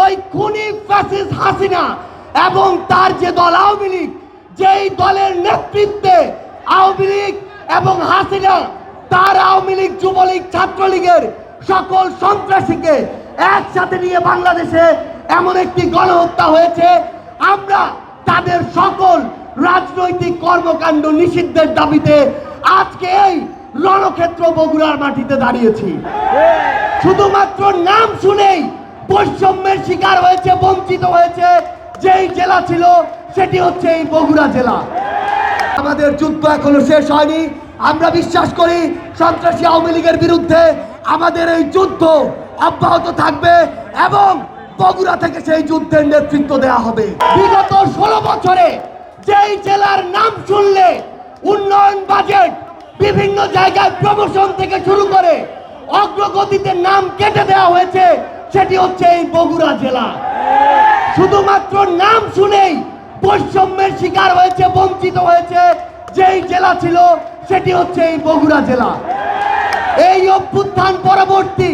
ওই খুনি ফ্যাসিস্ট হাসিনা এবং তার যে দল আওয়ামী লীগ, যেই দলের নেতৃত্বে আওয়ামী লীগ এবং হাসিনা তার আওয়ামী লীগ, যুবলীগ, ছাত্রলীগের সকল সন্ত্রাসীকে একসাথে নিয়ে বাংলাদেশে এমন একটি গণহত্যা হয়েছে। আমরা তাদের সকল রাজনৈতিক কর্মকাণ্ড নিষিদ্ধের দাবিতে আজকে এই রণক্ষেত্র বগুড়ার মাটিতে দাঁড়িয়েছি। শুধুমাত্র নাম শুনেই বৈষম্যের শিকার হয়েছে, বঞ্চিত হয়েছে যেই জেলা ছিল সেটি হচ্ছে এই বগুড়া জেলা। আমাদের যুদ্ধ এখনো শেষ হয়নি। আমরা বিশ্বাস করি সন্ত্রাসী আওয়ামী লীগের বিরুদ্ধে আমাদের এই যুদ্ধ অব্যাহত থাকবে এবং বগুড়া থেকে সেই যুদ্ধের নেতৃত্ব দেওয়া হবে। বিগত 16 বছরে যেই জেলার নাম শুনলে উন্নয়ন বাজেট, বিভিন্ন জায়গায় প্রমোশন থেকে শুরু করে অগ্রগতিতে নাম কেটে দেওয়া হয়েছে, সেটি হচ্ছে এই বগুড়া জেলা। শুধুমাত্র নাম শুনেই বৈষম্যের শিকার হয়েছে, বঞ্চিত হয়েছে যেই জেলা ছিল সেটি হচ্ছে এই বগুড়া জেলা। এই অভ্যুত্থান পরবর্তী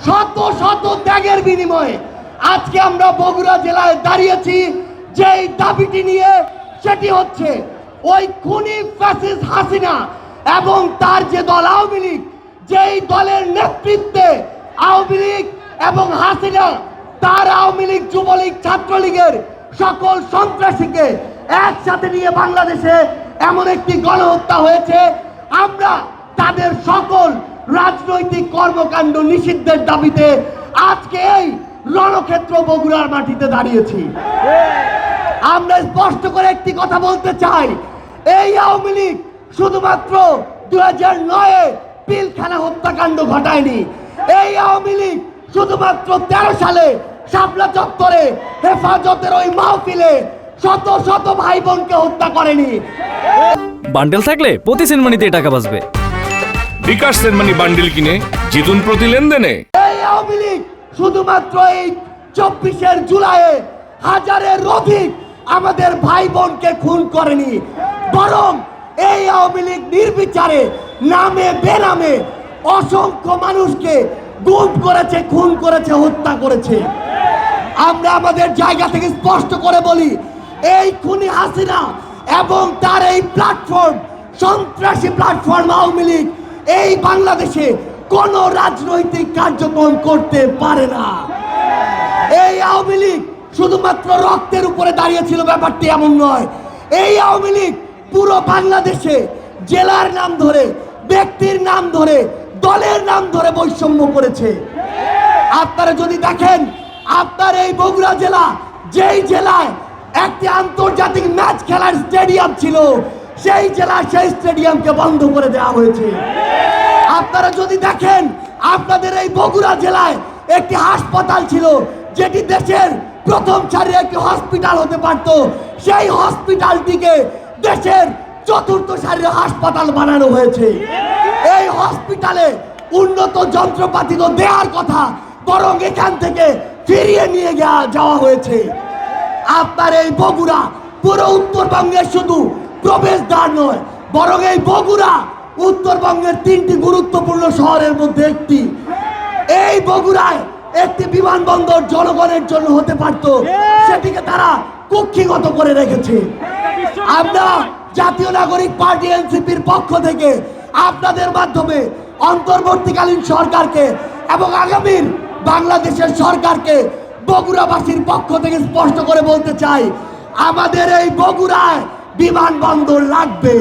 শত শত ত্যাগের বিনিময়ে আজকে আমরা বগুড়া জেলায় দাঁড়িয়েছি যেই দাবিটি নিয়ে, সেটি হচ্ছে ওই খুনি ফ্যাসিস্ট হাসিনা এবং তার যে দল আওয়ামী লীগ, যেই দলের নেতৃত্বে আওয়ামী লীগ এবং হাসিনা তার আওয়ামী লীগ, যুবলীগ, ছাত্রলীগের সকল সন্ত্রাসীকে একসাথে নিয়ে বাংলাদেশে এমন একটি গণহত্যা হয়েছে। আমরা তাদের সকল রাজনৈতিক কর্মকাণ্ড নিষিদ্ধের দাবিতে আজকে এই রণক্ষেত্র বগুড়ার মাটিতে দাঁড়িয়েছি। আমরা স্পষ্ট করে একটি কথা বলতে চাই, এই আওয়ামী লীগ শুধুমাত্র 2009-এ পিলখানা হত্যাকাণ্ড ঘটায়নি। এই আওয়ামী লীগ শুধুমাত্র 13 সালে শাপলা চত্বরে হেফাজতের ওই মাহফিলে শত শত ভাই বোনকে হত্যা করেনি। বান্ডেল থাকলে প্রতি সেনমানিতে টাকা বাঁচবে। বিকাশ সেনমানি বান্ডেল কিনে জিতুন প্রতি লেনদেনে। এই আওয়ামী লীগ শুধুমাত্র এই 24 জুলাইয়ে হাজারের অধিক আমাদের ভাই বোনকে খুন করেনি, বরং এই আওয়ামী লীগ নির্বিচারে নামে বেনামে অসংখ্য মানুষকে গুম করেছে, খুন করেছে, হত্যা করেছে। আমরা আমাদের জায়গা থেকে স্পষ্ট করে বলি, এই খুনি হাসিনা এবং তার এই প্ল্যাটফর্ম, সন্ত্রাসী প্ল্যাটফর্ম আওয়ামী লীগ এই বাংলাদেশে কোন রাজনৈতিক কার্যক্রম করতে পারে না। এই আওয়ামী লীগ শুধুমাত্র রক্তের উপরে দাঁড়িয়েছিল, ব্যাপারটি এমন নয়। এই আওয়ামী লীগ পুরো বাংলাদেশে জেলার নাম ধরে, ব্যক্তির নাম ধরে, দলের নাম ধরে বৈষম্য করেছে। আপনারা যদি দেখেন, আপনার এই বগুড়া জেলা, যেই জেলায় একটি আন্তর্জাতিক ম্যাচ খেলার স্টেডিয়াম ছিল, সেই জেলা সেই স্টেডিয়ামকে বন্ধ করে দেওয়া হয়েছে। আপনারা যদি দেখেন, আপনাদের এই বগুড়া জেলায় একটি হাসপাতাল ছিল, যেটি দেশের প্রথম সারির একটি হসপিটাল হতে পারত, সেই হসপিটালটিকে দেশের চতুর্থ সারির হাসপাতাল বানানো হয়েছে। এই হসপিটালে উন্নত যন্ত্রপাতি তো দেওয়ার কথা, বরং এখান থেকে ফিরিয়ে নিয়ে যাওয়া হয়েছে। আপনার এই বগুড়া পুরো উত্তরবঙ্গের শুধু প্রবেশদ্বার নয়, বরং এই বগুড়া উত্তরবঙ্গের 3টি গুরুত্বপূর্ণ শহরের মধ্যে একটি। এই বগুড়ায় একটি বিমানবন্দর জনগণের জন্য হতে পারত, সেটিকে তারা কুক্ষিগত করে রেখেছে। আমরা জাতীয় নাগরিক পার্টি এনসিপির পক্ষ থেকে আপনাদের মাধ্যমে অন্তর্বর্তীকালীন সরকারকে এবং আগামীর বাংলাদেশের সরকারকে বগুড়াবাসীর পক্ষ থেকে স্পষ্ট করে বলতে চাই, আমাদের এই বগুড়ায় বিমানবন্দর লাগবে,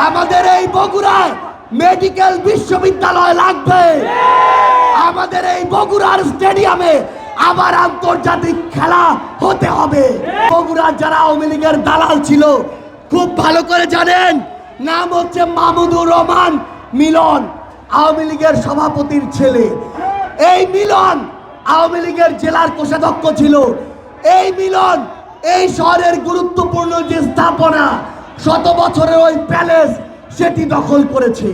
আমাদের এই বগুড়ায় মেডিকেল বিশ্ববিদ্যালয় লাগবে, আমাদের এই বগুড়ার স্টেডিয়ামে আবার আন্তর্জাতিক খেলা হতে হবে। বগুড়ার যারা আওয়ামী লীগের দালাল ছিল খুব ভালো করে জানেন, নাম হচ্ছে মাহমুদুর রহমান মিলন, আওয়ামী লীগের সভাপতির ছেলে। এই মিলন আওয়ামী লীগের জেলার কোষাধ্যক্ষ ছিল। এই মিলন এই শহরের গুরুত্বপূর্ণ যে স্থাপনা, 100 বছরের ওই প্যালেস, সেটি দখল করেছে।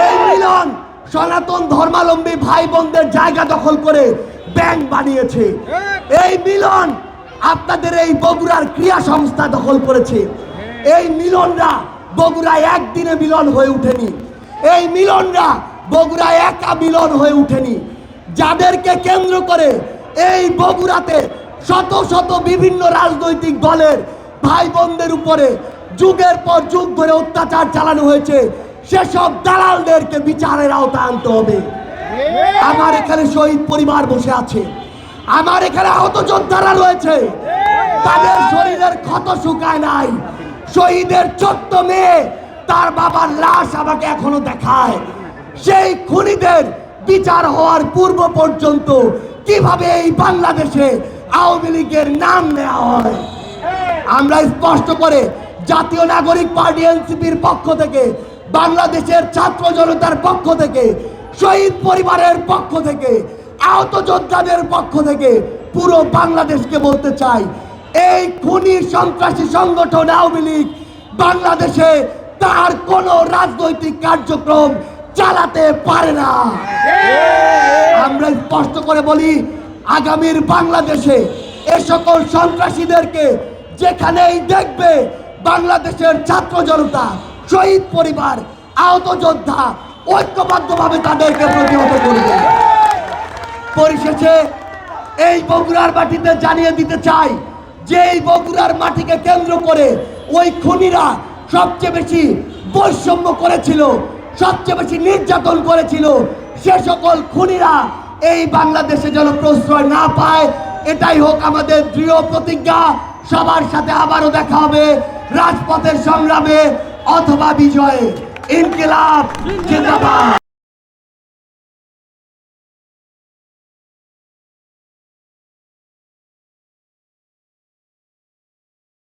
এই মিলন সনাতন ধর্মাবলম্বী ভাই বোনদের জায়গা দখল করে ব্যাংক বানিয়েছে। এই মিলন আপনাদের এই বগুড়ার ক্রিয়া সংস্থা দখল করেছে। এই মিলনরা বগুড়ায় একদিনে মিলন হয়ে উঠেনি, এই মিলনরা বগুড়ায় একা মিলন হয়ে উঠেনি। যাদেরকে কেন্দ্র করে এই বগুড়াতে শত শত বিভিন্ন রাজনৈতিক দলের ভাই বোনদের উপরে যুগের পর যুগ ধরে অত্যাচার চালানো হয়েছে, সেসব দালালদেরকে বিচারের আওতায় আনতে হবে। আমার এখানে শহীদ পরিবার বসে আছে, আমার এখানে আহত যোদ্ধারা রয়েছে, তাদের শরীরের ক্ষত শুকায় নাই। শহীদের ছোট্ট মেয়ে তার বাবার লাশ আমাকে এখনো দেখায়। সেই খুনিদের বিচার হওয়ার পূর্ব পর্যন্ত কিভাবে এই বাংলাদেশে আওয়ামী লীগের নাম নেওয়া হয়। আমরা স্পষ্ট করে জাতীয় নাগরিক পার্টি এনসিপির পক্ষ থেকে, বাংলাদেশের ছাত্র জনতার পক্ষ থেকে, শহীদ পরিবারের পক্ষ থেকে, আহত যোদ্ধাদের পক্ষ থেকে পুরো বাংলাদেশকে বলতে চাই, এই খুনি সন্ত্রাসী সংগঠন আওয়ামী লীগ বাংলাদেশে তার কোনো রাজনৈতিক কার্যক্রম চালাতে পারে না। আমরা স্পষ্ট করে বলি, আগামীর বাংলাদেশে এ সকল সন্ত্রাসীদেরকে যেখানেই দেখবে বাংলাদেশের ছাত্র জনতা, শহীদ পরিবার, আহত যোদ্ধা ঐক্যবদ্ধভাবে তাদেরকে প্রতিহত করবে। পরিশেষে এই বগুড়ার মাটিতে জানিয়ে দিতে চাই যে এই বগুড়ার মাটিকে কেন্দ্র করে ওই খুনিরা সবচেয়ে বেশি বৈষম্য করেছিল, সবচেয়ে বেশি নির্যাতন করেছিল। সে সকল খুনিরা এই বাংলাদেশে যেন প্রশ্রয় না পায়, এটাই হোক আমাদের দৃঢ় প্রতিজ্ঞা। সবার সাথে আবারও দেখা হবে রাজপথের সংগ্রামে অথবা বিজয়ে। ইনকিলাব জিন্দাবাদ।